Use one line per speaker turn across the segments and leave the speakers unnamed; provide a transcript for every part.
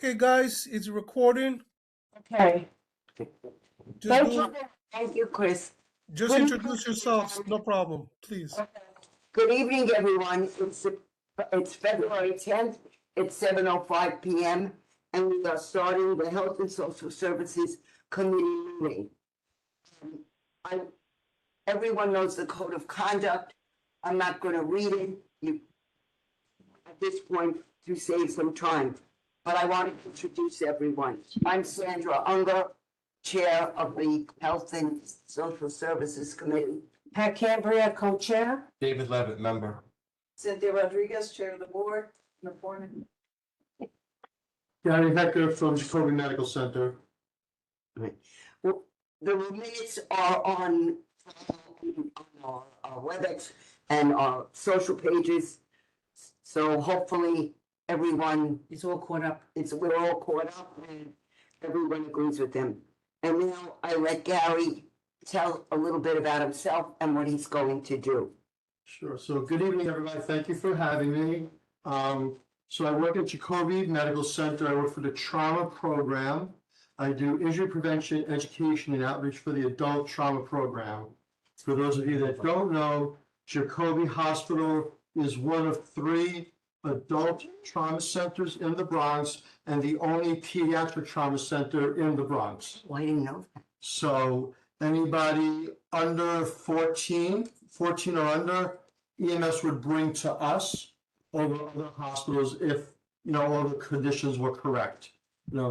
Okay, guys, it's recording.
Okay,
Just
thank you, Chris.
just
Good
introduce
evening,
yourselves. No problem, please.
Good evening, everyone. It's February 10th. It's 7:05 p.m. and we are starting the Health and Social Services Committee meeting. I, everyone knows the code of conduct. I'm not going to read it. At this point, to save some time, but I want to introduce everyone. I'm Sandra Unger, Chair of the Health and Social Services Committee. Pat Cambria, co-chair.
David Levitt, member.
Cynthia Rodriguez, Chair of the Board, and appointed.
Gary Hecker from Jacoby Medical Center.
Well, the minutes are on our WebEx and our social pages. So hopefully everyone is all caught up. We're all caught up and everyone agrees with them. And now I let Gary tell a little bit about himself and what he's going to do.
Sure. So good evening, everybody. Thank you for having me. So I work at Jacoby Medical Center. I work for the trauma program. I do injury prevention, education, and outreach for the adult trauma program. For those of you that don't know, Jacoby Hospital is one of 3 adult trauma centers in the Bronx and the only pediatric trauma center in the Bronx.
Well, I didn't know that.
So anybody under 14 or under, EMS would bring to us over other hospitals if, all the conditions were correct.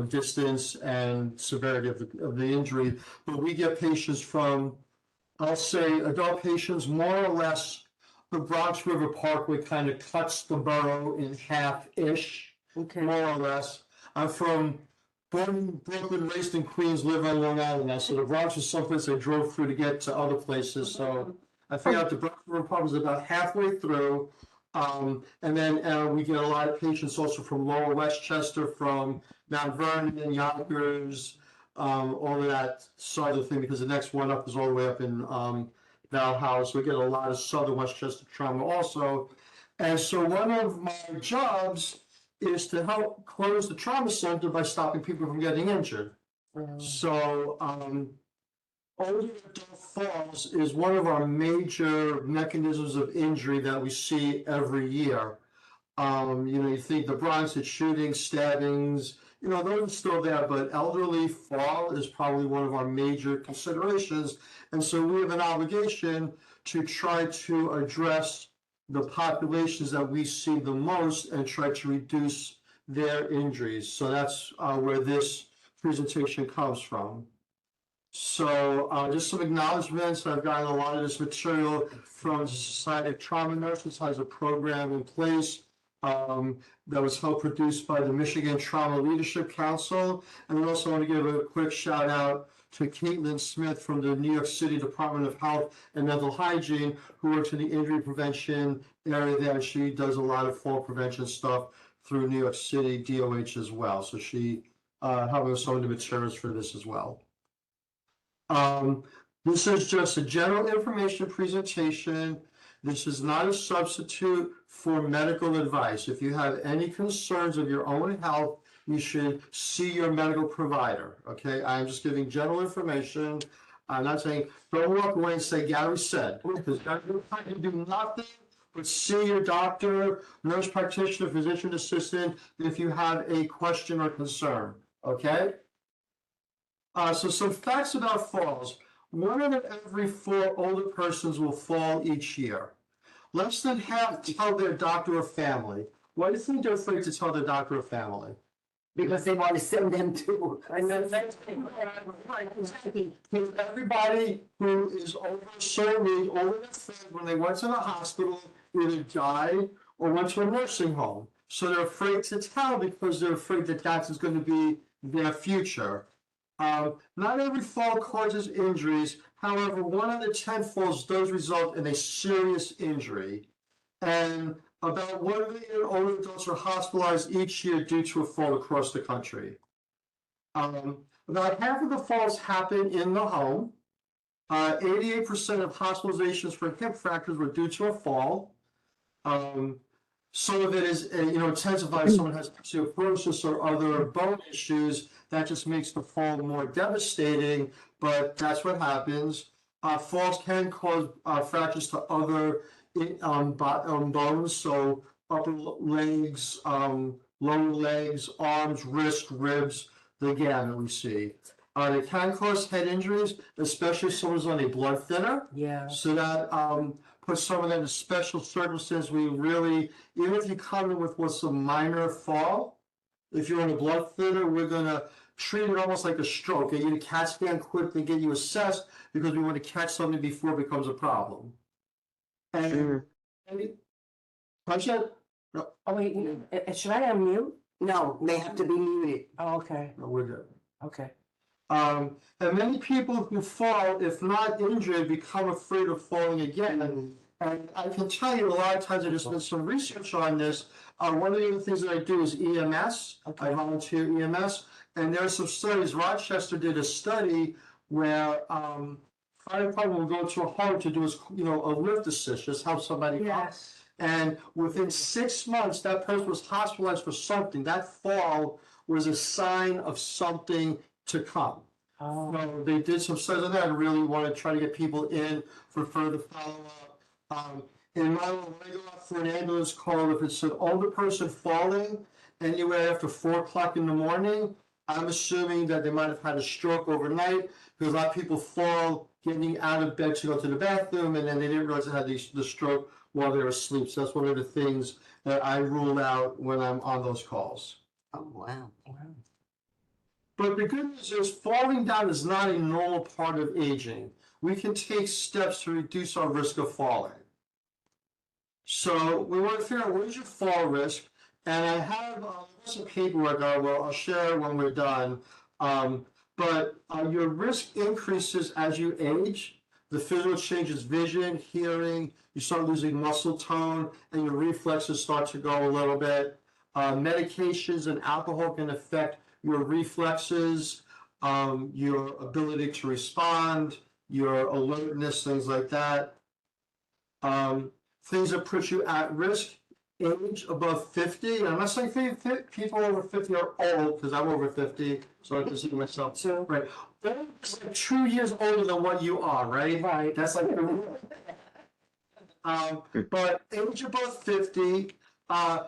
Distance and severity of the injury. But we get patients from, I'll say, adult patients, more or less, the Bronx River Parkway kind of cuts the borough in half-ish,
Okay.
more or less. I'm from Brooklyn, raised in Queens, live on Long Island now, so the Bronx is someplace I drove through to get to other places, so I figured out the Bronx River Park was about halfway through. And then we get a lot of patients also from Lower Westchester, from Mount Vernon, Yonkers, all of that side of the thing, because the next one up is all the way up in Valhalla, so we get a lot of Southern Westchester trauma also. And so one of my jobs is to help close the trauma center by stopping people from getting injured. So older adult falls is one of our major mechanisms of injury that we see every year. You think the Bronx, it's shootings, stabbings, those are still there, but elderly fall is probably one of our major considerations. And so we have an obligation to try to address the populations that we see the most and try to reduce their injuries. So that's where this presentation comes from. So just some acknowledgements. I've gotten a lot of this material from the Society of Trauma Nurses, has a program in place that was helped produced by the Michigan Trauma Leadership Council. And I also want to give a quick shout out to Caitlin Smith from the New York City Department of Health and Mental Hygiene, who works in the injury prevention area there. She does a lot of fall prevention stuff through New York City DOH as well. So she helped us on the materials for this as well. This is just a general information presentation. This is not a substitute for medical advice. If you have any concerns of your own health, you should see your medical provider, okay? I'm just giving general information. I'm not saying, don't walk away and say, Gary said, because you can do nothing but see your doctor, nurse practitioner, physician assistant, if you have a question or concern, okay? So some facts about falls. 1 out of every 4 older persons will fall each year. Less than half tell their doctor or family. Why do you think they're afraid to tell their doctor or family?
Because they want to send them to.
Everybody who is over a certain age, older than 5, when they went to the hospital, either died or went to a nursing home. So they're afraid to tell because they're afraid that that is going to be their future. Not every fall causes injuries. However, 1 out of 10 falls does result in a serious injury. And about 1 million older adults are hospitalized each year due to a fall across the country. About half of the falls happen in the home. 88% of hospitalizations for hip fractures were due to a fall. some of it is, intensified, someone has osteoporosis or other bone issues, that just makes the fall more devastating, but that's what happens. Falls can cause fractures to other bones, so upper legs, lower legs, arms, wrists, ribs, the gamut we see. They can cause head injuries, especially if someone's on a blood thinner.
Yeah.
So that puts someone in a special circumstance. We really, even if you come in with what's a minor fall, if you're on a blood thinner, we're gonna treat it almost like a stroke. Get you to CAT scan quickly, get you assessed, because we want to catch something before it becomes a problem. And punch it. No,
Oh, wait, should I unmute?
No, they have to be muted.
Oh, okay,
no, we're good.
okay.
And many people who fall, if not injured, become afraid of falling again. And I can tell you, a lot of times there's been some research on this. One of the other things that I do is EMS. I volunteer EMS, and there are some studies. Rochester did a study where fire department will go to a home to do a lift assist, just help somebody up.
Yes.
And within 6 months, that person was hospitalized for something. That fall was a sign of something to come.
Oh,
So they did some studies on that and really want to try to get people in for further follow-up. In my little regular for an ambulance call, if it's an older person falling anywhere after 4 o'clock in the morning, I'm assuming that they might have had a stroke overnight, because a lot of people fall getting out of bed to go to the bathroom, and then they didn't realize they had the stroke while they were asleep. So that's one of the things that I rule out when I'm on those calls.
Oh, wow.
But the good news is falling down is not a normal part of aging. We can take steps to reduce our risk of falling. So we want to figure out what is your fall risk. And I have some paperwork I'll share when we're done. But your risk increases as you age. The physical changes vision, hearing, you start losing muscle tone, and your reflexes start to go a little bit. Medications and alcohol can affect your reflexes, your ability to respond, your alertness, things like that. Things that put you at risk, age above 50. And I'm not saying people over 50 are old, because I'm over 50, so I consider myself.
so,
Right. That's like 2 years older than what you are, right?
right.
That's like, but age above 50,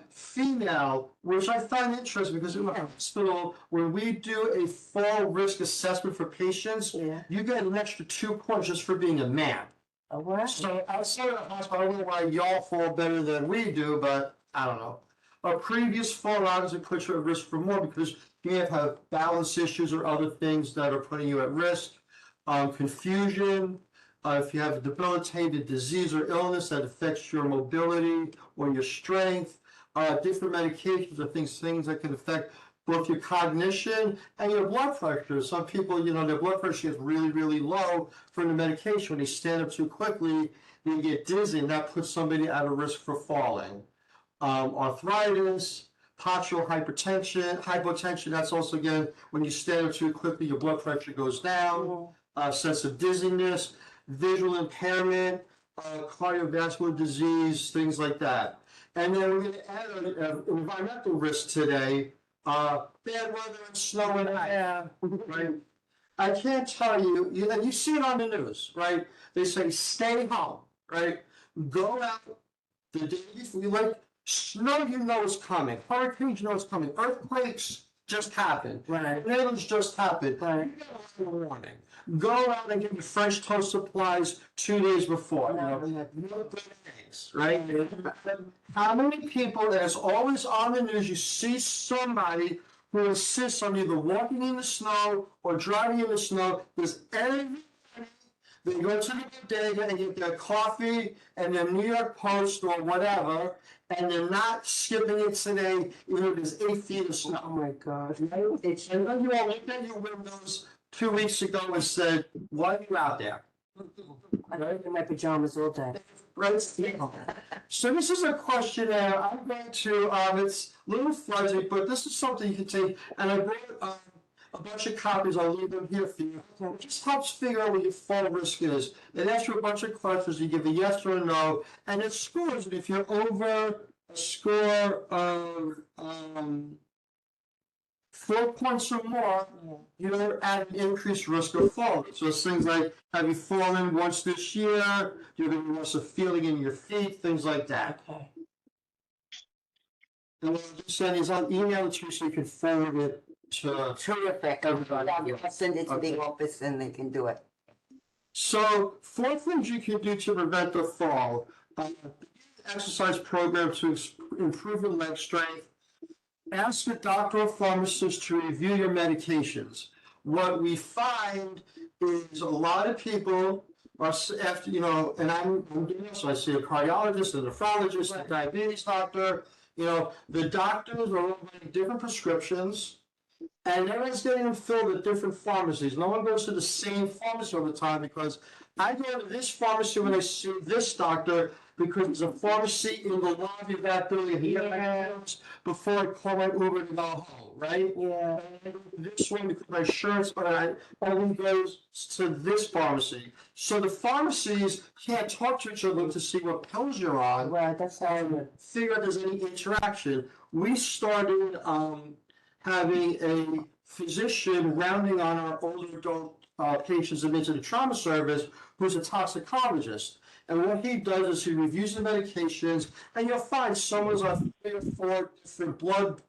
female, which I find interesting, because in the hospital, when we do a fall risk assessment for patients,
Yeah.
you get an extra 2 points just for being a man.
Oh, wow.
So outside of the hospital, I don't know why y'all fall better than we do, but I don't know. A previous fall obviously puts you at risk for more, because you may have balance issues or other things that are putting you at risk. Confusion, if you have a debilitated disease or illness that affects your mobility or your strength, different medications or things that can affect both your cognition and your blood pressure. Some people, their blood pressure gets really, really low from the medication. When they stand up too quickly, they get dizzy, and that puts somebody at a risk for falling. Arthritis, postural hypotension, that's also, again, when you stand up too quickly, your blood pressure goes down. Sense of dizziness, visual impairment, cardiovascular disease, things like that. And then we're going to add an environmental risk today. Bad weather and snow and ice.
Yeah.
Right? I can't tell you, and you see it on the news, right? They say stay home, right? Go out the day before. Like snow, is coming. Hurricanes, is coming. Earthquakes just happened.
Right.
Tornadoes just happened.
Right.
You get a warning. Go out and get your French toast supplies 2 days before. Right? How many people, and it's always on the news, you see somebody who insists on either walking in the snow or driving in the snow. There's everybody, they go to the bodega and get their coffee and their New York Post or whatever, and they're not skipping it today, even if there's 8 feet of snow.
Oh, my God.
And then you all looked at your windows 2 weeks ago and said, why are you out there?
I live in my pajamas all day.
Right? So this is a questionnaire. I'm going to, it's a little fuzzy, but this is something you can take, and I brought a bunch of copies. I'll leave them here for you. It just helps figure out what your fall risk is. It asks you a bunch of questions. You give a yes or a no, and it scores it. If you're over a score of 4 points or more, you're at an increased risk of falling. So it's things like, have you fallen once this year? You're going to notice a feeling in your feet, things like that.
Okay.
And what I'm sending is I'll email it to you so you can forward it to.
Terrific.
Everybody.
I'll send it to the
Okay.
office and they can do it.
So 4 things you can do to prevent the fall. Exercise program to improve your leg strength. Ask a doctor or pharmacist to review your medications. What we find is a lot of people are after, and I'm doing this, so I see a cardiologist, a nephrologist, a diabetes doctor, the doctors are all writing different prescriptions. And everyone's getting them filled at different pharmacies. No one goes to the same pharmacy all the time because I go to this pharmacy when I see this doctor because there's a pharmacy in the lobby of that building and he got my pills before I call my Uber to go home, right?
Yeah.
And I go to this one because my insurance only goes to this pharmacy. So the pharmacies can't talk to each other to see what pills you're on
Right, that's how
and figure out if there's any interaction. We started having a physician rounding on our older adult patients admitted to the trauma service who's a toxicologist. And what he does is he reviews the medications, and you'll find someone's on 3 or 4 different blood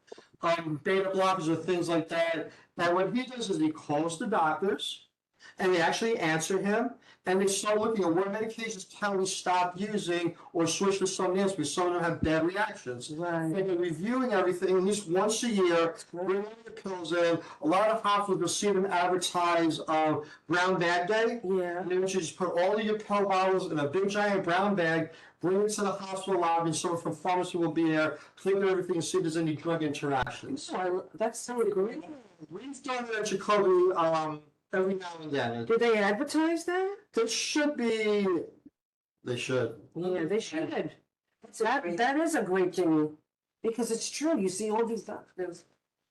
beta blockers or things like that. And what he does is he calls the doctors, and they actually answer him, and they start looking at what medications can we stop using or switch to something else because some of them have bad reactions.
Right.
And they're reviewing everything at least once a year, bringing the pills in. A lot of hospitals, you'll see them advertise brown bag day.
Yeah.
And they want you to just put all of your pill bottles in a big giant brown bag, bring it to the hospital lobby, and someone from pharmacy will be there, clean everything and see if there's any drug interactions.
So that's so great.
We've done it at Jacoby every now and then.
Do they advertise that?
There should be, they should.
Yeah, they should.
great-
That is a great thing, because it's true, you see all these doctors,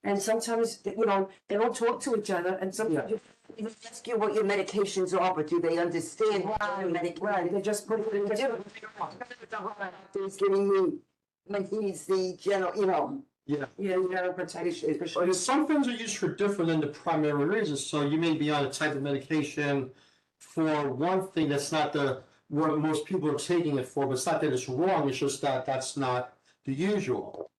and sometimes, they don't talk to each other, and sometimes,
They ask you what your medications are, but do they understand what your
right,
medication?
they just put it in the.
He's giving me, when he's the general,
Yeah.
Yeah, you gotta protect it.
But some things are used for different than the primary reasons, so you may be on a type of medication for one thing that's not what most people are taking it for, but it's not that it's wrong, it's just that that's not the usual.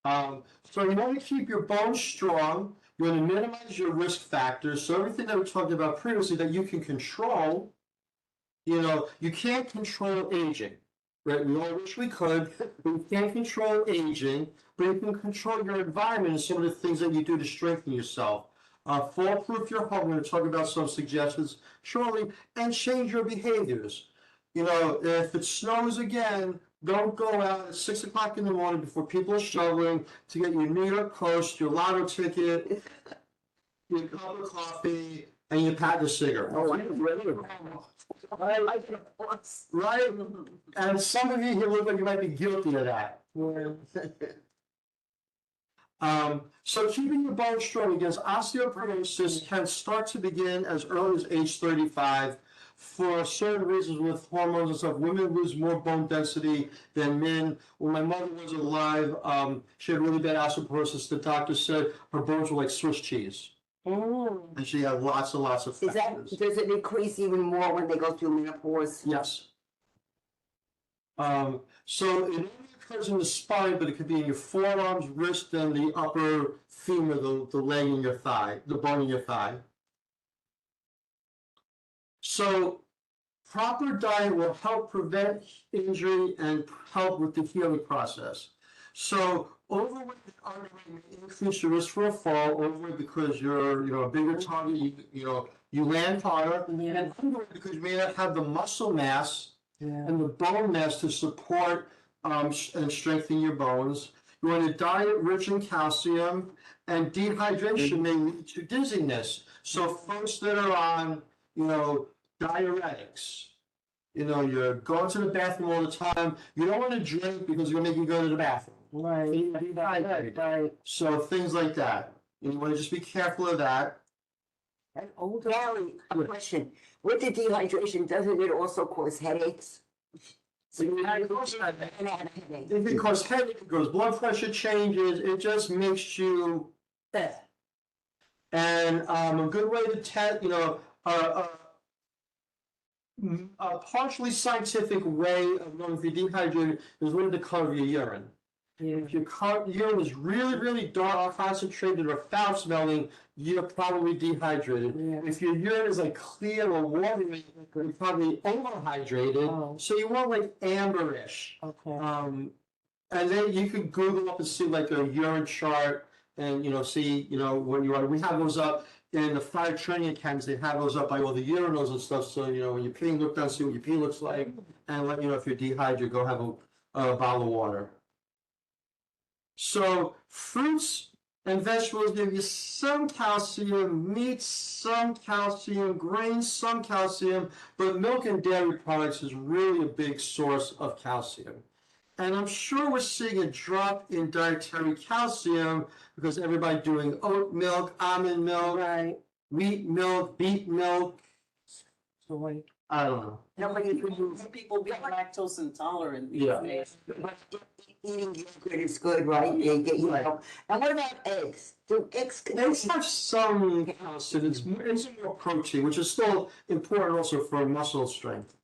So you want to keep your bones strong, you want to minimize your risk factors, so everything that we talked about previously that you can control, you can't control aging, right? We all wish we could, but you can't control aging, but you can control your environment and some of the things that you do to strengthen yourself. Fall-proof your home, we're going to talk about some suggestions shortly, and change your behaviors. If it snows again, don't go out at 6 o'clock in the morning before people are shoveling to get your New York Post, your lotto ticket, your cup of coffee, and your pack of cigarettes.
Oh, I like it.
Right? And some of you here look like you might be guilty of that. So keeping your bones strong against osteoporosis can start to begin as early as age 35. For certain reasons with hormones and stuff, women lose more bone density than men. When my mother was alive, she had really bad osteoporosis. The doctor said her bones were like Swiss cheese. And she had lots and lots of
Is that,
fractures.
does it increase even more when they go through menopause?
Yes. So it only occurs in the spine, but it could be in your forearms, wrist, and the upper femur, the leg in your thigh, the bone in your thigh. So proper diet will help prevent injury and help with the healing process. So overweight and underweight may increase your risk for a fall. Overweight because you're a bigger target, you land harder.
Yeah.
And underweight because you may not have the muscle mass
Yeah.
and the bone mass to support and strengthen your bones. You want a diet rich in calcium, and dehydration may lead to dizziness. So folks that are on, diuretics, you're going to the bathroom all the time, you don't want to drink because it's going to make you go to the bathroom.
Right. Right.
So things like that. You want to just be careful of that.
And older.
Gary, a question. With the dehydration, doesn't it also cause headaches? So you had
Because
a headache.
it can cause headache, it causes blood pressure changes, it just makes you. And a good way to test, a partially scientific way of knowing if you're dehydrated is looking at the color of your urine.
Yeah.
If your urine is really, really dark, concentrated, or foul smelling, you're probably dehydrated.
Yeah.
If your urine is like clear or watery, you're probably overhydrated.
Oh.
So you want like amberish.
Okay.
And then you could Google up and see like a urine chart and, see, when you are, we have those up in the fire training academies, they have those up by all the urinals and stuff. So, when you're peeing, look down, see what your pee looks like, and let you know if you're dehydrated, go have a bottle of water. So fruits and vegetables give you some calcium, meats, some calcium, grains, some calcium, but milk and dairy products is really a big source of calcium. And I'm sure we're seeing a drop in dietary calcium because everybody doing oat milk, almond milk,
Right.
wheat milk, beet milk.
Soy.
I don't know.
Nobody could do.
Some people be lactose intolerant these
Yeah.
days.
Eating yogurt is good, right? They get you know. And what about eggs? Do eggs
Eggs have some calcium, it's more protein, which is still important also for muscle strength.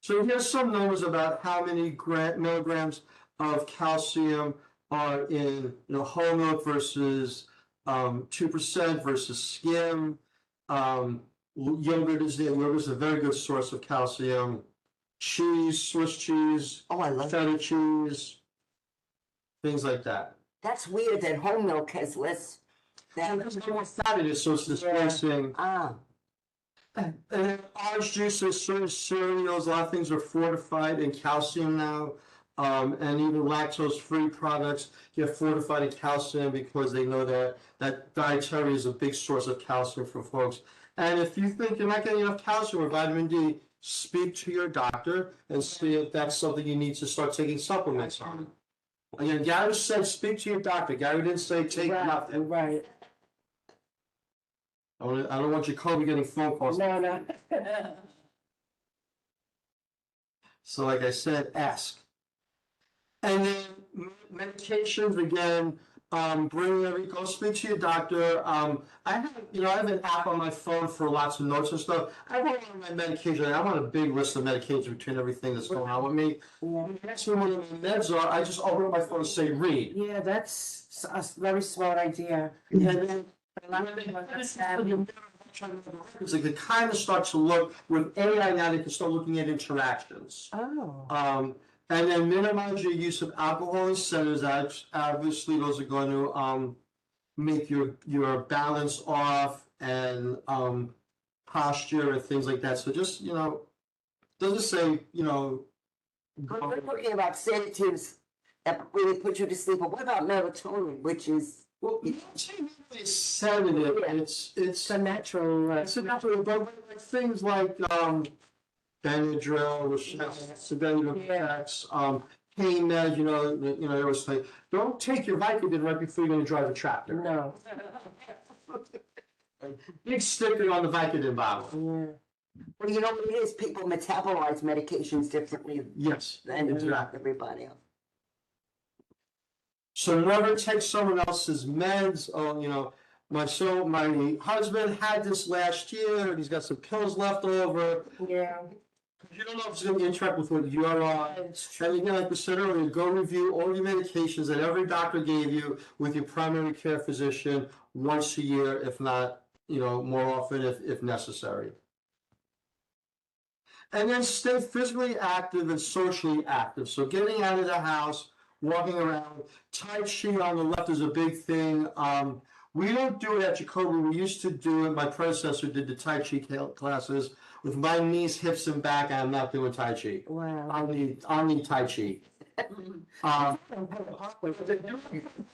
So here's some numbers about how many milligrams of calcium are in, whole milk versus 2% versus skim. Yogurt is a very good source of calcium. Cheese, Swiss cheese,
Oh, I love
feta cheese, things like that.
That's weird that whole milk has less than.
Because it's more fat in it, so it's displacing.
Ah,
And then orange juices, certain cereals, a lot of things are fortified in calcium now. And even lactose-free products get fortified in calcium because they know that dietary is a big source of calcium for folks. And if you think you're not getting enough calcium or vitamin D, speak to your doctor and see if that's something you need to start taking supplements on. Again, Gary said speak to your doctor. Gary didn't say take nothing.
Right.
I don't want your Kobe getting phone calls.
No.
So like I said, ask. And then medications, again, go speak to your doctor. I have an app on my phone for lots of notes and stuff. I have all my medication. I'm on a big list of medications between everything that's going on with me.
Yeah.
Next one, when the meds are, I just open up my phone and say read.
Yeah, that's a very smart idea.
And then they can kind of start to look with AI now. They can start looking at interactions.
Oh.
And then minimize your use of alcohol and sedatives. Obviously, those are going to make your balance off and posture and things like that. So just doesn't say
we're talking about sedatives that really put you to sleep, but what about melatonin, which is.
Well, it's really sedative.
Yeah.
It's a natural.
It's a natural, but like things like Benadryl, which has sedative effects, pain meds, they always say, don't take your Vicodin right before you're gonna drive a tractor.
No.
Big sticker on the Vicodin bottle.
Yeah.
Well, you know what it is, people metabolize medications differently
Yes,
than
exactly.
everybody else.
So never take someone else's meds. My husband had this last year, and he's got some pills left over.
Yeah.
You don't know if it's going to interact with what you're on. And again, like we said earlier, go review all your medications that every doctor gave you with your primary care physician once a year, if not, more often if necessary. And then stay physically active and socially active. So getting out of the house, walking around. Tai Chi on the left is a big thing. We don't do it at Jacoby. We used to do it. My predecessor did the Tai Chi classes. With my knees, hips, and back, I'm not doing Tai Chi.
Wow.
I'll need Tai Chi. I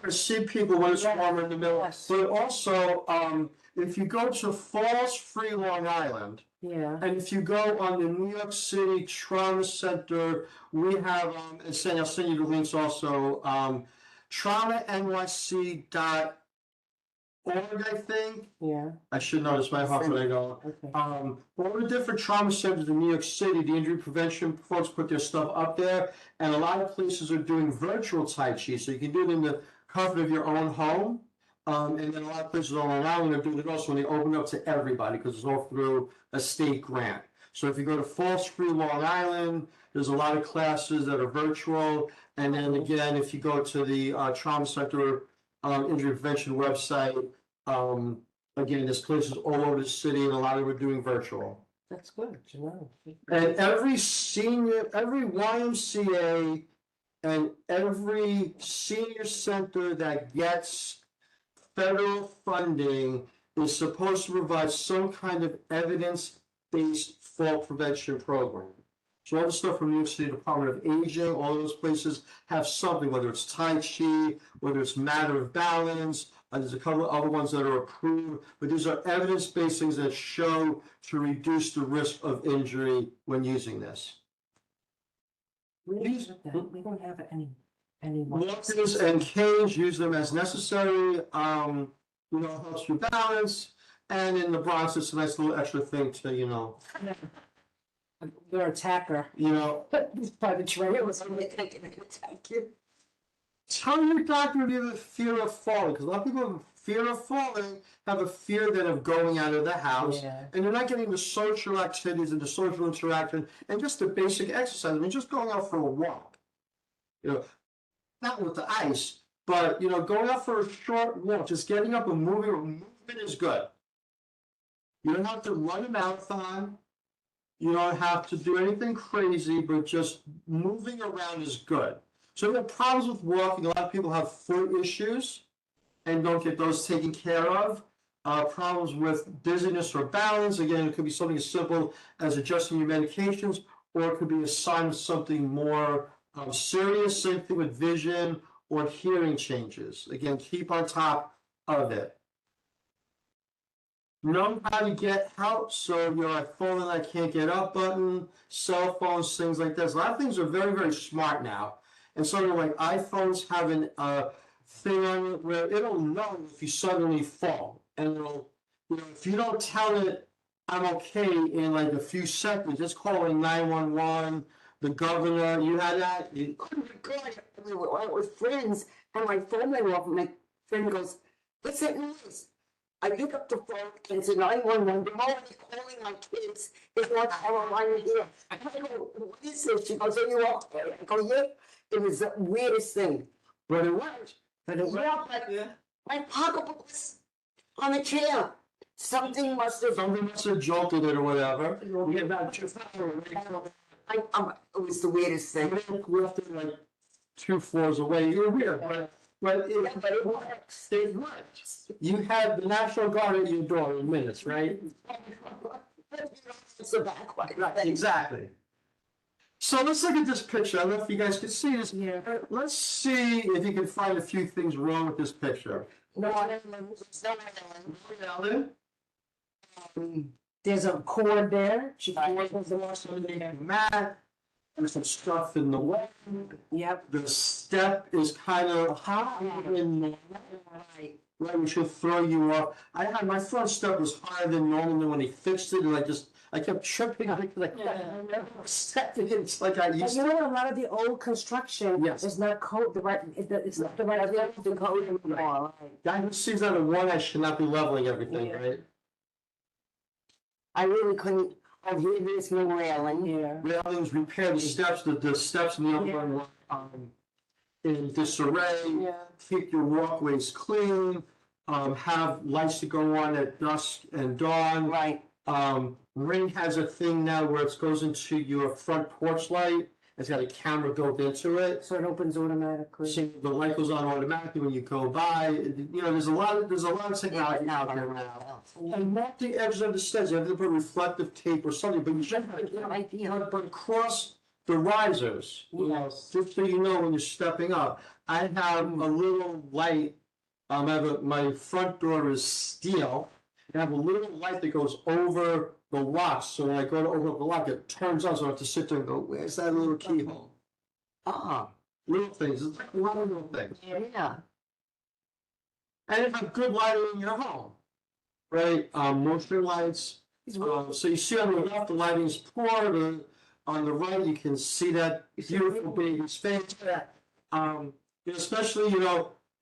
see people when it's warmer in the middle.
Yes.
But also, if you go to Falls Free, Long Island,
Yeah.
and if you go on the New York City Trauma Center, we have, I'll send you the links also, traumanyc.org org, I think.
Yeah,
I should know this by heart, but I don't.
okay.
All the different trauma centers in New York City, the injury prevention folks put their stuff up there, and a lot of places are doing virtual Tai Chi, so you can do it in the comfort of your own home. And then a lot of places on Long Island are doing it also when they open up to everybody, because it's all through a state grant. So if you go to Falls Free, Long Island, there's a lot of classes that are virtual. And then again, if you go to the trauma center injury prevention website, again, there's places all over the city, and a lot of them are doing virtual.
That's good to know.
And every YMCA and every senior center that gets federal funding is supposed to provide some kind of evidence-based fall prevention program. So all the stuff from New York City Department of Aging, all those places have something, whether it's Tai Chi, whether it's Matter of Balance, there's a couple of other ones that are approved, but these are evidence-based things that show to reduce the risk of injury when using this.
We don't have any.
Walkers and canes, use them as necessary, helps you balance. And in the Bronx, it's a nice little extra thing to,
You're a attacker. By the trail.
Thank you.
Tell your doctor if you have a fear of falling, because a lot of people have a fear of falling, have a fear then of going out of the house,
Yeah.
and they're not getting the social activities and the social interaction and just the basic exercise. I mean, just going out for a walk, not with the ice, but going out for a short walk, just getting up and moving. Movement is good. You don't have to run a marathon. You don't have to do anything crazy, but just moving around is good. So if you have problems with walking, a lot of people have foot issues and don't get those taken care of. Problems with dizziness or balance, again, it could be something as simple as adjusting your medications, or it could be a sign of something more serious, same thing with vision or hearing changes. Again, keep on top of it. Know how to get help, so I fall and I can't get up button, cell phones, things like that. A lot of things are very, very smart now. And so like iPhones have a thing on it where it'll know if you suddenly fall. And it'll, if you don't tell it I'm okay in like a few seconds, it's calling 911, the governor, you had that?
Oh my God, we were all with friends, and my phone went off, and my friend goes, "What's that noise?" I pick up the phone, and it's a 911, they're already calling my kids, it's North Carolina here. I go, "What is this?" She goes, "Are you okay?" I go, "Yeah." It was the weirdest thing.
But it worked.
Yeah, but my pocketbook was on the chair. Something must have,
Something must have jolted it or whatever.
it was the weirdest thing.
We're up to like 2 floors away. You're weird, but
it works.
it works. You have the National Guard at your door in minutes, right?
It's the back one, right?
Exactly. So let's look at this picture. I don't know if you guys can see this.
Yeah.
Let's see if you can find a few things wrong with this picture. Ellen?
There's a cord there.
Mat. There's some stuff in the way.
Yep.
The step is kind of higher than normal. Right, which will throw you off. My front step was higher than normal, and when they fixed it, and I kept tripping. It's like I
But
used
you
to.
know, a lot of the old construction
Yes.
is not code, it's not the right.
The code anymore, right?
Guy who sees that at one, I should not be leveling everything,
Yeah.
right?
I really couldn't, here there's no railing.
Yeah.
Railings, repair the steps, the steps in the other one were, in disarray.
Yeah.
Keep your walkways clean, have lights to go on at dusk and dawn.
Right.
Ring has a thing now where it goes into your front porch light. It's got a camera built into it.
So it opens automatically.
So the light goes on automatically when you go by. There's a lot of technology out there now. And not the edges of the stairs. You have to put reflective tape or something, but you should but across the risers.
Yes.
Just so you know when you're stepping up. I have a little light. My front door is steel. I have a little light that goes over the locks. So when I go to open up the lock, it turns on. So I have to sit there and go, "Where's that little keyhole?"
Ah,
Little things. It's like a lot of little things.
yeah.
and have good lighting in your home, right? Motion lights. So you see on the left, the lighting is poor. On the right, you can see that beautiful baby's face. Especially,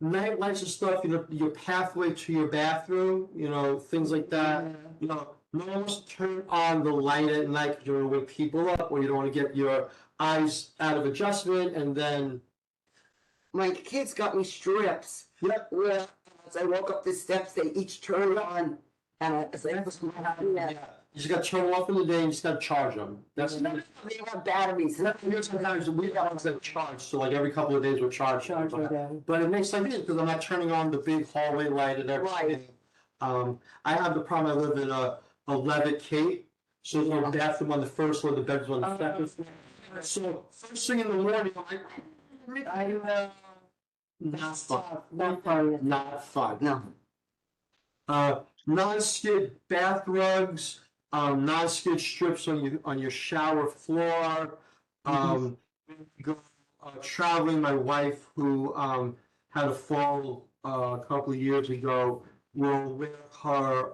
night lights and stuff, your pathway to your bathroom, things like that. No one wants to turn on the light at night because you don't want to wake people up, or you don't want to get your eyes out of adjustment, and then.
My kids got me strips.
Yep.
Where as I walk up the steps, they each turn on, and as I
You just gotta turn them off in the day, you just gotta charge them. That's.
they have batteries.
Sometimes we have ones that charge, so like every couple of days we're charged.
Charge for them.
But it makes sense because I'm not turning on the big hallway light and everything. I have the problem, I live in a Levitt Cape, so there's no bathroom on the first floor, the bedroom on the second floor. So first thing in the morning, not fun.
Not fun.
Not fun.
No.
Non-skid bath rugs, non-skid strips on your shower floor. Go traveling, my wife who had a fall a couple of years ago will wear her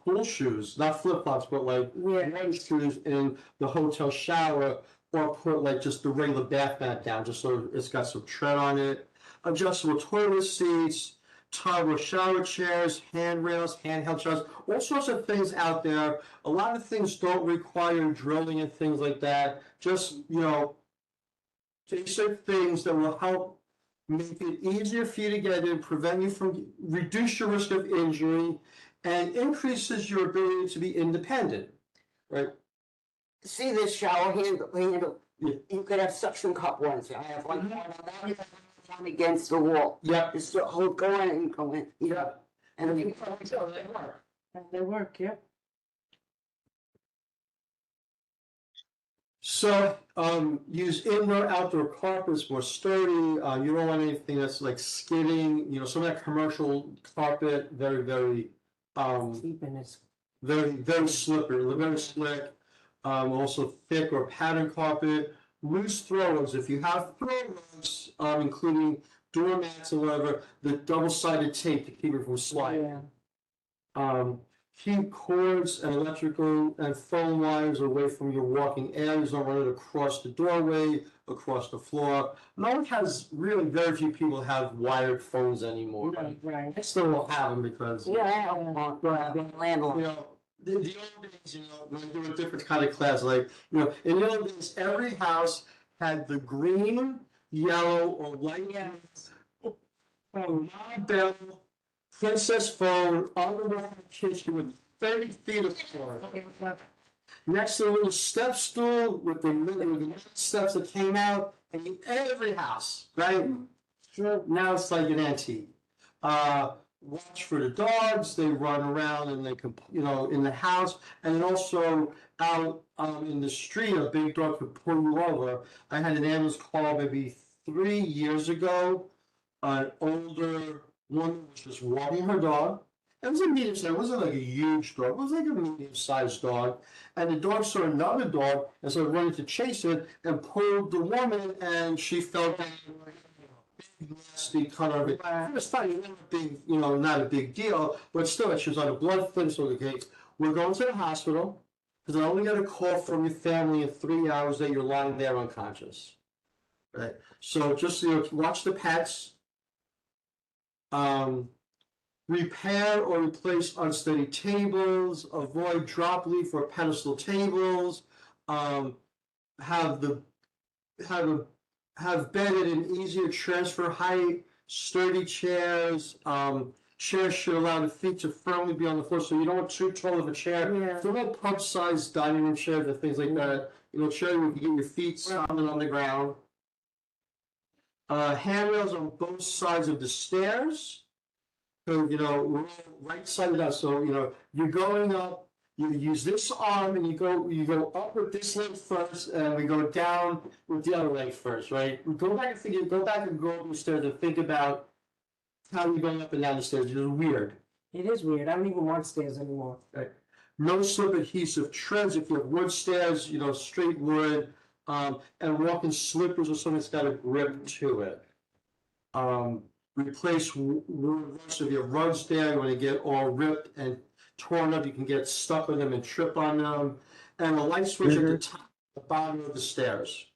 pool shoes, not flip-flops, but like running shoes in the hotel shower, or put like just the regular bath mat down, just so it's got some tread on it. Adjustable toilet seats, toggle shower chairs, handrails, handheld showers, all sorts of things out there. A lot of things don't require drilling and things like that. Just, basic things that will help make it easier for you to get in, prevent you from, reduce your risk of injury, and increases your ability to be independent, right?
See this shower handle?
Yeah.
You could have suction cup ones. I have one against the wall.
Yep.
Just go in and go in. And you
And they work, yeah.
So, use indoor, outdoor carpets more sturdy. You don't want anything that's like skidding, some of that commercial carpet, very, very,
Sleepiness.
very slippery, very slick. Also thick or pattern carpet, loose throw rugs. If you have throw rugs, including doormats or whatever, the double-sided tape to keep it from sliding. Keep cords and electrical and phone wires away from your walking areas. Don't run it across the doorway, across the floor. Very few people have wired phones anymore.
Right.
I still don't have them because.
landline.
The old days, when we do a different kind of class, like, in the old days, every house had the green, yellow, or light. Bell, Princess phone, on the wall in the kitchen with 30 feet of floor. Next to a little step stool with the steps that came out, and in every house, right? Sure. Now it's like an antique. Watch for the dogs, they run around and they can, in the house, and then also out in the street, a big dog could pull you over. I had an ambulance call maybe 3 years ago. An older woman was just walking her dog. It was a medium size, it wasn't like a huge dog, it was like a medium sized dog. And the dog saw another dog and started running to chase it and pulled the woman, and she fell down. Nasty cut of it. It was funny, not a big deal, but still, she was on a blood thin, so okay, we're going to the hospital, because I only got a call from your family in 3 hours that you're lying there unconscious. Right, so just, watch the pets. Repair or replace unsteady tables, avoid drop leaf or pedestal tables, have bedded and easier transfer height, sturdy chairs. Chairs should allow the feet to firmly be on the floor, so you don't want too tall of a chair.
Yeah.
They're not pub-sized dining room chairs and things like that. Chair where you can get your feet solid on the ground. Handrails on both sides of the stairs. So, we're all right-sided up, so, you're going up, you use this arm and you go up with this leg first, and we go down with the other leg first, right? Go back and go up the stairs and think about how you're going up and down the stairs. It's weird.
It is weird. I don't even want stairs anymore.
Right. No slip adhesive treads. If you have wood stairs, straight wood, and walk in slippers or something that's got a grip to it. replace so if you have rugs there, when they get all ripped and torn up, you can get stuck on them and trip on them. And a light switch at the top, the bottom of the stairs.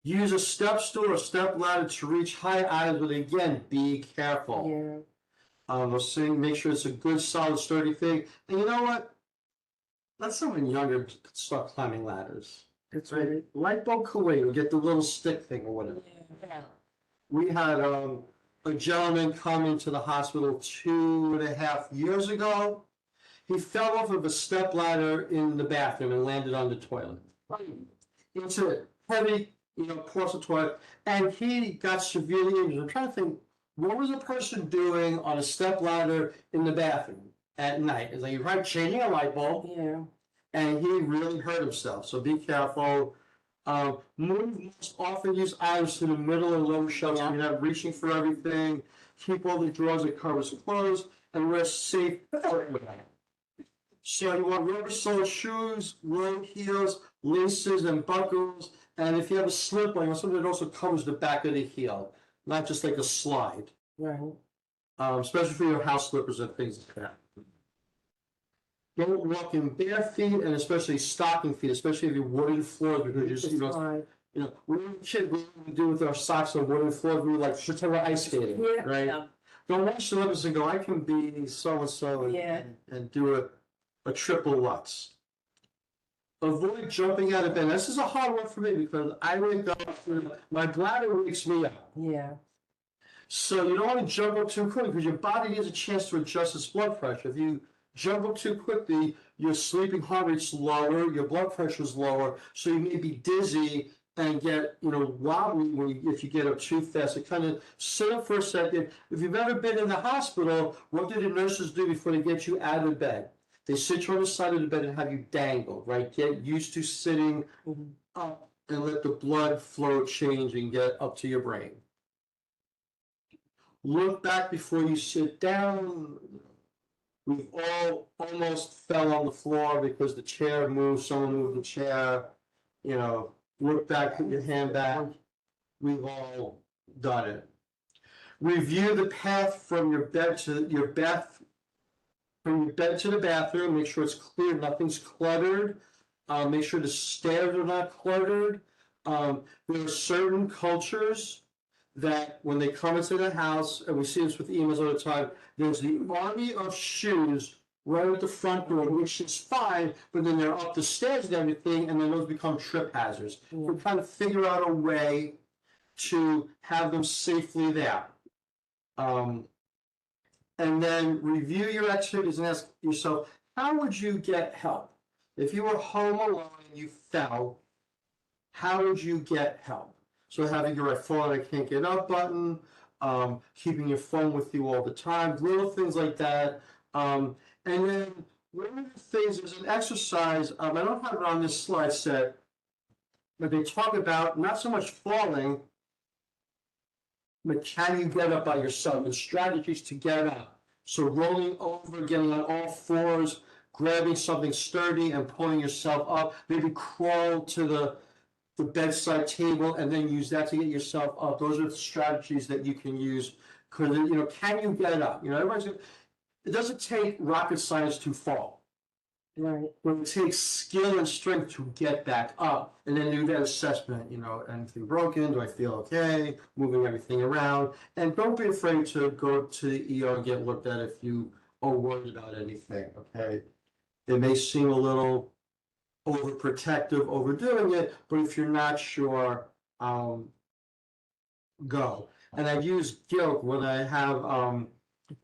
Use a step stool or step ladder to reach high items, but again, be careful.
Yeah.
We'll see, make sure it's a good, solid, sturdy thing. And you know what? Let someone younger start climbing ladders.
That's
Right?
right.
Like Bo Kuwait, or get the little stick thing or whatever. We had a gentleman come into the hospital 2.5 years ago. He fell off of a step ladder in the bathroom and landed on the toilet. It's a heavy, porcelain toilet, and he got severely injured. I'm trying to think, what was a person doing on a step ladder in the bathroom at night? It's like you're right, changing a light bulb,
Yeah.
and he really hurt himself. So be careful. Move most often used items to the middle and lower shelves. So you're not reaching for everything. Keep all the drawers and covers closed, and rest safe. So you want rubber sole shoes, low heels, laces, and buckles. And if you have a slip-on, you want something that also covers the back of the heel, not just like a slide.
Right.
Especially for your house slippers and things like that. Don't walk in bare feet, and especially stocking feet, especially if you're wooden floors, because
It's fine.
when we were a kid, what we would do with our socks on wooden floors, we would like pretend we're ice skating,
Yeah.
right? Don't watch the Olympics and go, I can be so-and-so
Yeah.
and do a triple Lutz. Avoid jumping out of bed. This is a hard one for me because I wake up, my bladder wakes me up.
Yeah.
So you don't want to jump up too quickly because your body needs a chance to adjust its blood pressure. If you jump up too quickly, your sleeping heart rate's lower, your blood pressure's lower, so you may be dizzy and get, wobbly if you get up too fast. So kind of sit up for a second. If you've ever been in the hospital, what do the nurses do before they get you out of bed? They sit you on the side of the bed and have you dangled, right? Get used to sitting up and let the blood flow change and get up to your brain. Look back before you sit down. We've all almost fell on the floor because the chair moved, someone moved the chair. Look back, put your hand back. We've all done it. Review the path from your bed to the bathroom. Make sure it's clear, nothing's cluttered. Make sure the stairs are not cluttered. There are certain cultures that when they come into the house, and we see this with emails all the time, there's the army of shoes right at the front door, which is fine, but then they're up the stairs and everything, and then those become trip hazards. We're trying to figure out a way to have them safely there. And then review your activities and ask yourself, how would you get help? If you were home alone and you fell, how would you get help? So having your phone, I can't get up button, keeping your phone with you all the time, little things like that. And then one of the things is an exercise, I don't have it on this slide set, but they talk about not so much falling, but can you get up by yourself and strategies to get up. So rolling over, getting on all fours, grabbing something sturdy and pulling yourself up, maybe crawl to the bedside table and then use that to get yourself up. Those are the strategies that you can use. Because, can you get up? It doesn't take rocket science to fall.
Right.
But it takes skill and strength to get back up and then do that assessment, anything broken, do I feel okay, moving everything around. And don't be afraid to go to the ER and get looked at if you are worried about anything, okay? It may seem a little overprotective, overdoing it, but if you're not sure, go. And I use guilt when I have,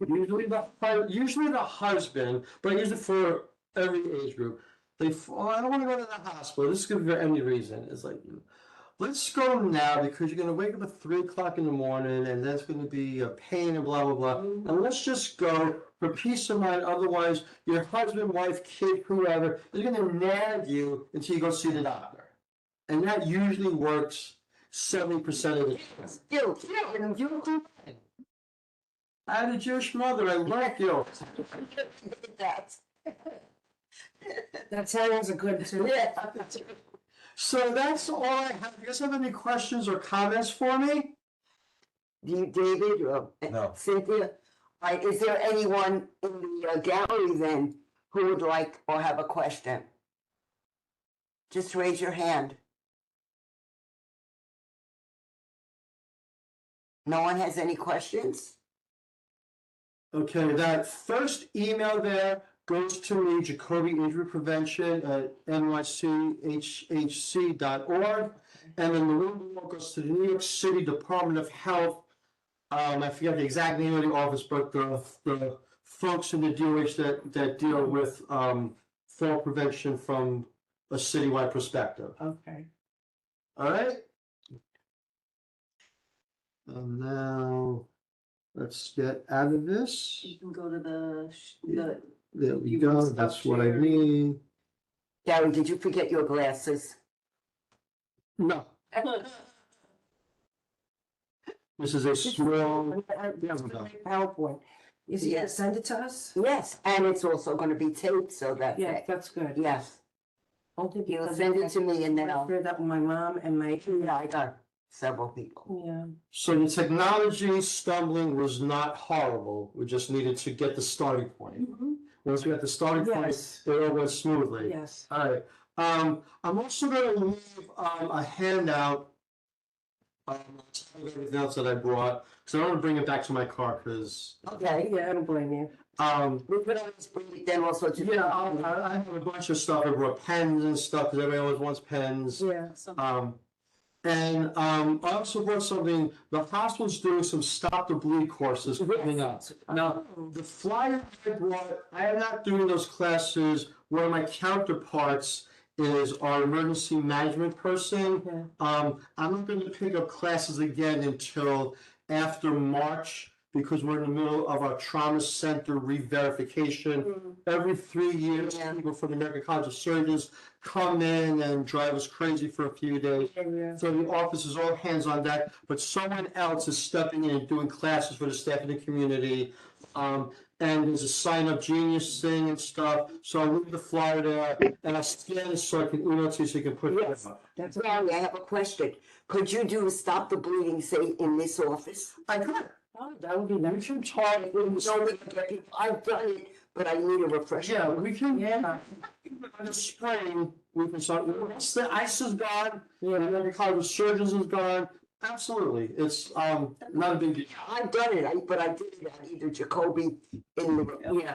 usually the husband, but I use it for every age group. I don't want to go to the hospital. This could be for any reason. It's like, let's go now because you're going to wake up at 3 o'clock in the morning and that's going to be a pain and blah, blah, blah. And let's just go for peace of mind. Otherwise, your husband, wife, kid, whoever is going to nag you until you go see the doctor. And that usually works 70% of the time. Guilt. I had a Jewish mother. I like guilt.
That sounds a good too.
Yeah.
So that's all I have. You guys have any questions or comments for me?
Do you, David, or
No.
Cynthia? Is there anyone in the gallery then who would like or have a question? Just raise your hand. No one has any questions?
Okay, that first email there goes to me, Jacoby Injury Prevention at nychhc.org. And then the one goes to the New York City Department of Health. I forget the exact name of the office, but the folks in the DOH that deal with fall prevention from a citywide perspective.
Okay.
All right? And now, let's get out of this.
You can go to the.
There we
You
go,
can stop
that's what I
sharing.
need.
Gary, did you forget your glasses?
No, this is a small,
PowerPoint. Is he gonna send it to us?
Yes, and it's also gonna be taped, so that,
Yeah, that's good.
yes,
Only
you'll
because
send it to me and then
I
I'll,
shared that with my mom and my,
yeah, I got several people.
yeah.
so the technology stumbling was not horrible, we just needed to get the starting point. Once we got the starting point,
Yes,
it all went smoothly.
yes.
Alright, I'm also gonna leave, a handout. Everything else that I brought, cause I don't wanna bring it back to my car, cause,
Okay,
Yeah, I don't blame you.
we could always bring it then also to.
yeah, I have a bunch of stuff, I brought pens and stuff, cause everybody always wants pens.
Yeah.
I also brought something, the hospital's doing some Stop the Bleed courses coming up. Now, the flyer I brought, I am not doing those classes, one of my counterparts is our emergency management person.
Yeah.
I'm not gonna pick up classes again until after March, because we're in the middle of our trauma center re-verification. Every 3 years,
Yeah.
people from the American College of Surgeons come in and drive us crazy for a few days.
Yeah.
So the office is all hands on deck, but someone else is stepping in and doing classes for the staff in the community. And there's a sign up genius thing and stuff, so I'll leave the flyer there and I'll scan it so I can email it to you so you can put it
Yes.
up.
That's
Gary, I have a question. Could you do Stop the Bleeding, say, in this office?
I could,
Oh, that would be nice.
I'm tired,
I've done it, but I need a refresher.
yeah, we can,
Yeah.
in the spring, we can start, once the ice is gone,
Yeah.
the American College of Surgeons is gone, absolutely, it's, not a big deal.
I've done it, but I did it at either Jacoby in the, yeah,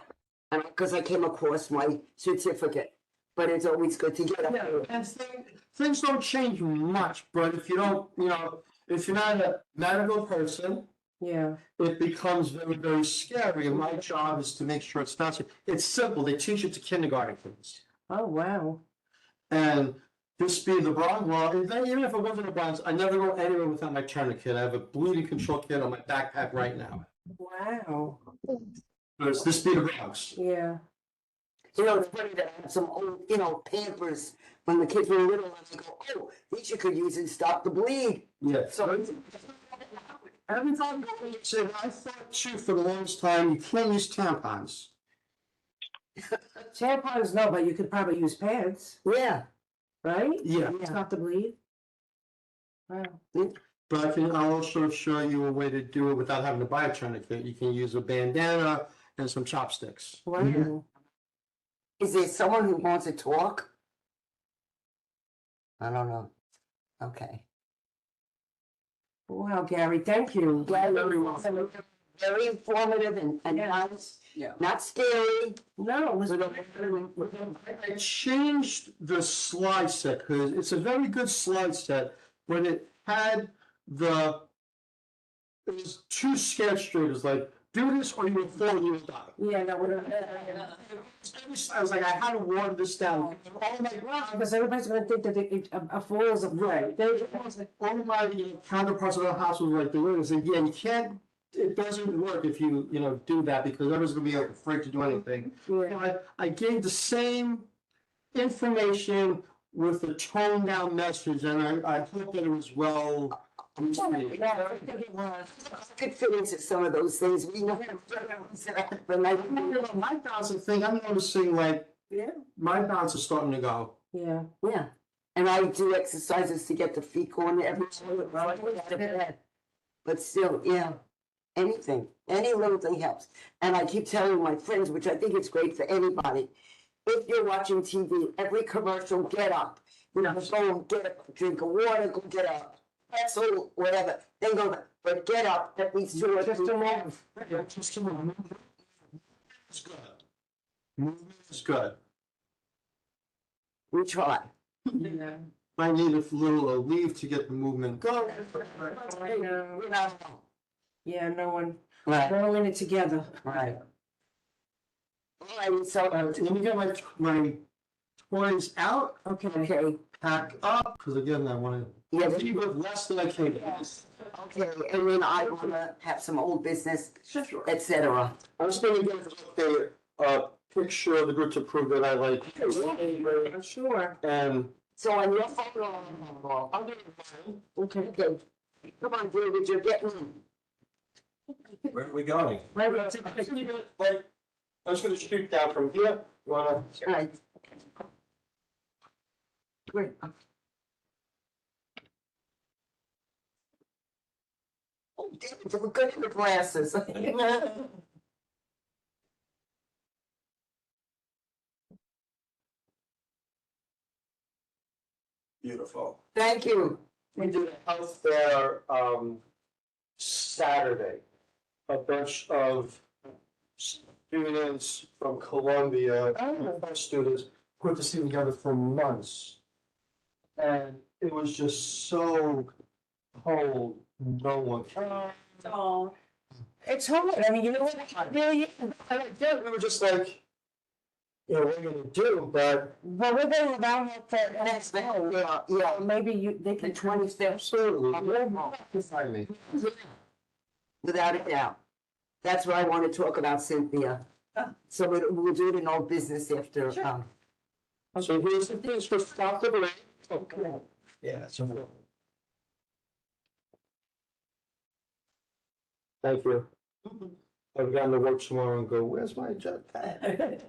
and because I came across my certificate, but it's always good to get
Yeah,
up.
and things don't change much, but if you don't, if you're not a medical person,
Yeah.
it becomes very, very scary, and my job is to make sure it's not, it's simple, they teach it to kindergarten kids.
Oh, wow.
And this being the Bronx law, even if it wasn't the Bronx, I never go anywhere without my tourniquet, I have a bleeding control kit on my backpack right now.
Wow.
Because this being the Bronx.
Yeah.
It's funny that I have some old, Pampers when the kids were little, and I go, oh, these you could use and stop the bleed.
Yeah.
So,
Every time I said, I thought too for the longest time, you can't use tampons.
Tampons, no, but you could probably use pads,
yeah,
right?
Yeah.
It's not to bleed. Wow.
But I'll also show you a way to do it without having to buy a tourniquet. You can use a bandana and some chopsticks.
Wow.
is there someone who wants to talk? I don't know. Okay.
Wow, Gary, thank you.
Very informative and not scary.
No, listen.
I changed the slide set because it's a very good slide set, but it had it was two sketch traders like, do this or you will fall and you will die.
Yeah, no, we're not.
I was like, I had to warn this down. Oh my God.
Because everybody's gonna think that a fall is a
Right. All my counterparts of the house was like, the said, yeah, you can't, it doesn't work if you, do that because everyone's gonna be afraid to do anything.
Yeah.
I gave the same information with a toned down message and I hope that it was well. received.
Yeah, I think it was. I could fit into some of those things. We know. But
My bouncing thing, I'm noticing like,
Yeah.
my bounce is starting to go.
Yeah.
yeah, And I do exercises to get the feet going every day. But still, yeah, anything, any little thing helps. And I keep telling my friends, which I think is great for anybody, if you're watching TV, every commercial, get up. You know, go and get a drink of water, go get a pretzel, whatever, then go, but get up at least 2 or 3 times.
Just a moment. It's good. Movement is good.
We try.
I need a little leave to get the movement going.
Yeah, no one,
Right,
we're all in it together.
right. All right, so,
Let me get my toys out,
okay,
pack up, because again, I want
yeah,
to leave with less than I came.
okay, and then I wanna have some old business, et cetera.
I was gonna get a picture of the group to prove that I like.
Sure.
And
So on your phone,
I'll get it.
okay, come on, David, you're getting.
Where are we going?
Right,
Like, I was gonna shoot down from here, you wanna?
Right. Great. Oh, David, you look good in the glasses.
Beautiful.
Thank you.
We did a health fair, Saturday. A bunch of students from Columbia, students, put this thing together for months. And it was just so cold, no one came.
Oh, it's hard, I mean, you know what, really,
We were just like, you know, what are we gonna do, but
well, we're going without help for
Next,
next day.
yeah,
Maybe they
the
can.
25th,
absolutely, find me.
without a doubt. That's what I want to talk about, Cynthia. So we'll do it in old business after,
So here's the things for South of Lake. Okay. Yeah, so. Thank you. I've gotten to work tomorrow and go, where's my jetpack?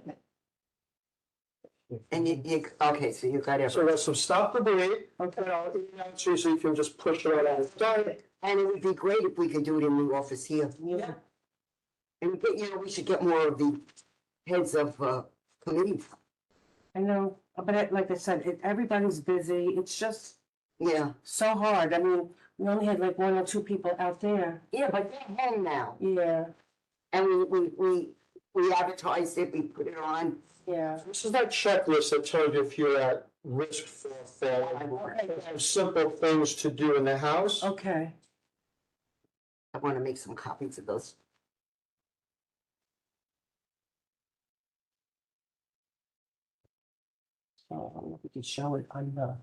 and you, okay, so you got
So
everything.
there's some stop debris, okay, I'll email it to you so you can just push it right out. Done.
And it would be great if we could do it in the office here.
Yeah.
And you know, we should get more of the heads of committees.
I know, but like I said, everybody's busy, it's just
Yeah,
so hard, I mean, we only had like 1 or 2 people out there,
yeah, but they're home now.
yeah,
And we advertised it, we put it on.
yeah.
This is that checklist that tells you if you're at risk for fall. Simple things to do in the house.
Okay,
I want to make some copies of those.
so we can show it on the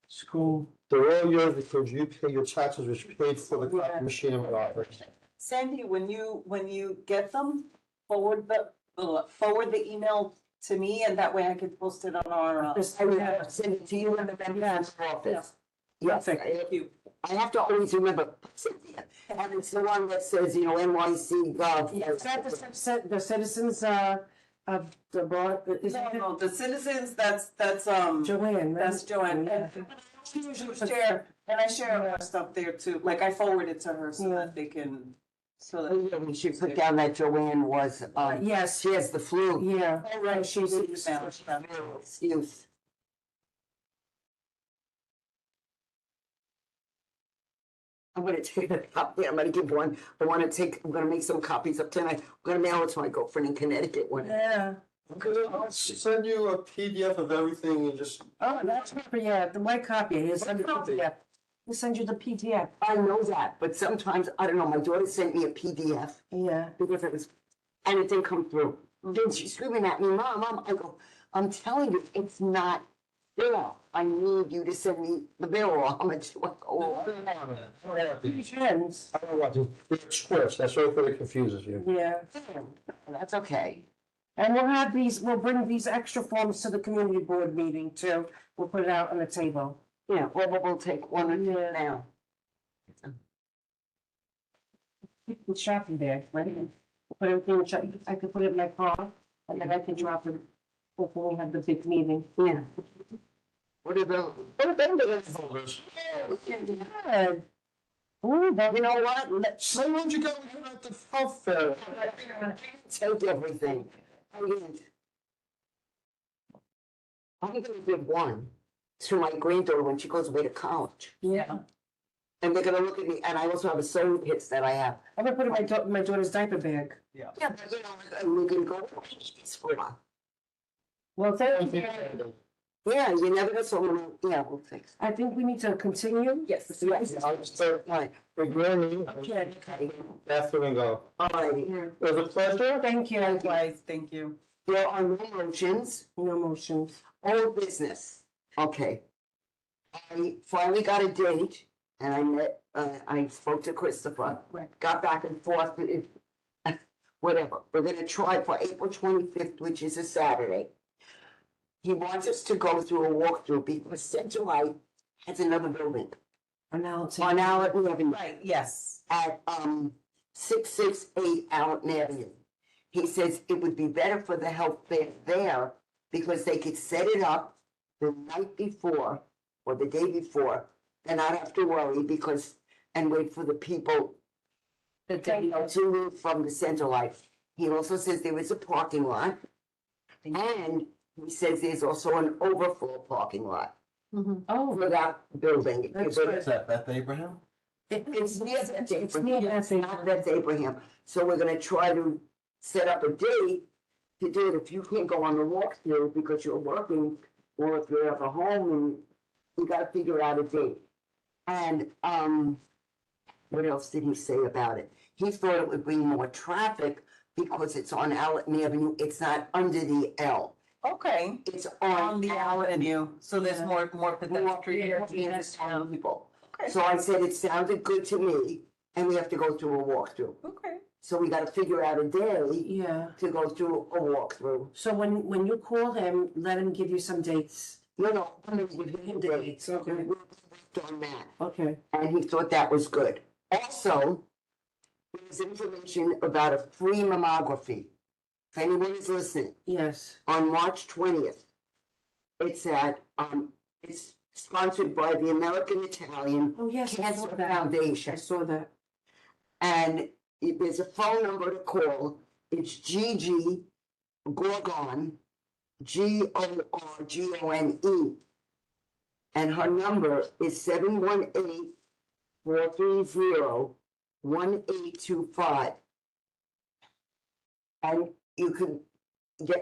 school.
They're all yours because you pay your taxes, which paid for the copy machine in the office.
Sandy, when you get them, forward the email to me, and that way I can post it on our,
I will send it to you in the members' office. Yes,
Thank you.
I have to always remember, Cynthia, and it's the one that says, you know, NYC gov.
Is that the citizens, of the board, is that
No, the citizens, that's,
Joanne, right?
that's Joanne.
Yeah.
She usually share, and I share her stuff there too, like I forward it to her so that they can, so that.
We should put down that Joanne was,
Yes,
she has the flu.
yeah,
Oh, right,
she's,
Excuse. I'm gonna take a copy, I'm gonna give one, I'm gonna make some copies up tonight, I'm gonna mail it to my girlfriend in Connecticut one.
yeah,
I'll send you a PDF of everything and just.
oh, that's, yeah, the white copy, he'll send you the PDF. He'll send you the PDF,
I know that, but sometimes, I don't know, my daughter sent me a PDF
yeah.
because it was, and it didn't come through. Then she's screaming at me, Mom, I go, I'm telling you, it's not there. I need you to send me the bill or how much you want. Oh,
Friends,
I don't want to, it's Swiss, that's what really confuses you.
yeah.
that's okay.
And we'll bring these extra forms to the community board meeting too. We'll put it out on the table.
Yeah, well, we'll take one or two
Yeah.
now.
The shopping bag, right? Put everything in I could put it in my car and then I can drop it before we have the big meeting.
Yeah. What are the,
Folders.
good. Ooh, but you know what?
So where'd you go at the health fair?
Take everything. I mean, I'm gonna give one to my granddaughter when she goes away to college.
Yeah.
And they're gonna look at me, and I also have a sewing kits that I have.
I'm gonna put it in my daughter's diaper bag.
Yeah, but you know, we're gonna go, it's for her.
Well, thank you.
Yeah, you never know someone, yeah, we'll fix.
I think we need to continue.
Yes, I'll just start, right.
For your name,
Okay.
Catherine and go.
Alrighty.
Yeah.
It was a pleasure.
Thank you.
Likewise, thank you.
There are no motions,
No motions.
old business. Okay. I finally got a date and I met, I spoke to Christopher, got back and forth, whatever. We're gonna try for April 25th, which is a Saturday. He wants us to go through a walkthrough because Central Light has another building
Analysis.
on Allen Avenue.
Right, yes.
At 668 Allen Avenue. He says it would be better for the health fair there because they could set it up the night before or the day before and not have to worry because, and wait for the people that they know to leave from the Central Life. He also says there is a parking lot. And he says there's also an overflow parking lot
Oh,
for that building.
That's
But
good.
Is that Beth Abraham?
It's near Beth
It's near
Abraham,
Beth
it's not Beth Abraham, so we're gonna try to set up a date to do it, if you can't go on the walkthrough because you're working, or if you're at home and you gotta figure out a date. And, what else did he say about it? He thought it would bring more traffic because it's on Allen Avenue, it's not under the L,
Okay,
it's
on the Avenue, so there's
Yeah.
more
More
pedestrian.
people.
Okay.
So I said it sounded good to me, and we have to go through a walkthrough.
Okay.
So we gotta figure out a day
yeah.
to go through a walkthrough.
So when you call him, let him give you some dates.
No, I'm gonna give him dates,
Okay.
we worked on that,
Okay.
and he thought that was good. Also, there's information about a free mammography. If anyone is listening,
Yes.
on March 20th. It's at, it's sponsored by the American Italian
Oh, yes. I saw
Cancer
that.
Foundation.
I saw that.
And there's a phone number to call. It's Gigi Gorgon, Gorgone. And her number is 718-430-1825. And you can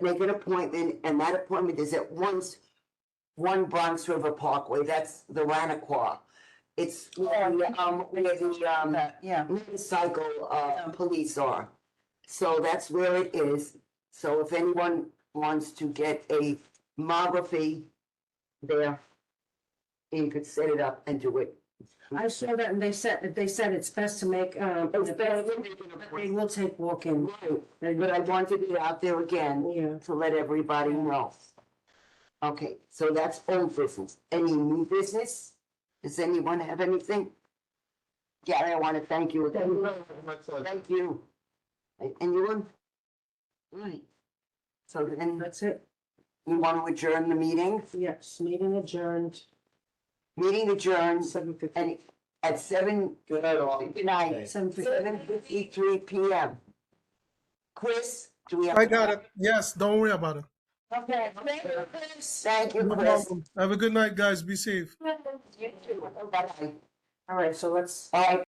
make an appointment, and that appointment is at one Bronx River Parkway, that's the Ranaqua. It's where the
Yeah.
motorcycle police are. So that's where it is. So if anyone wants to get a mammography there, you could set it up and do it.
I saw that and they said it's best to make,
It's better than making an
they
appointment.
will take walk-in.
Right, but I wanted it out there again
Yeah.
to let everybody know. Okay, so that's old business. Any new business? Does anyone have anything? Gary, I want to thank you again. Thank you. Anyone? Right. So then,
That's it.
you want to adjourn the meeting?
Yes, meeting adjourned,
Meeting adjourned
7:50.
and at 7,
Good night, all.
good night, 7:53 PM. Chris, do we have?
I got it. Yes, don't worry about it.
Okay, thank you,
No
Chris.
problem. Have a good night, guys. Be safe.
You too. Bye-bye.
All right, so let's.
All right,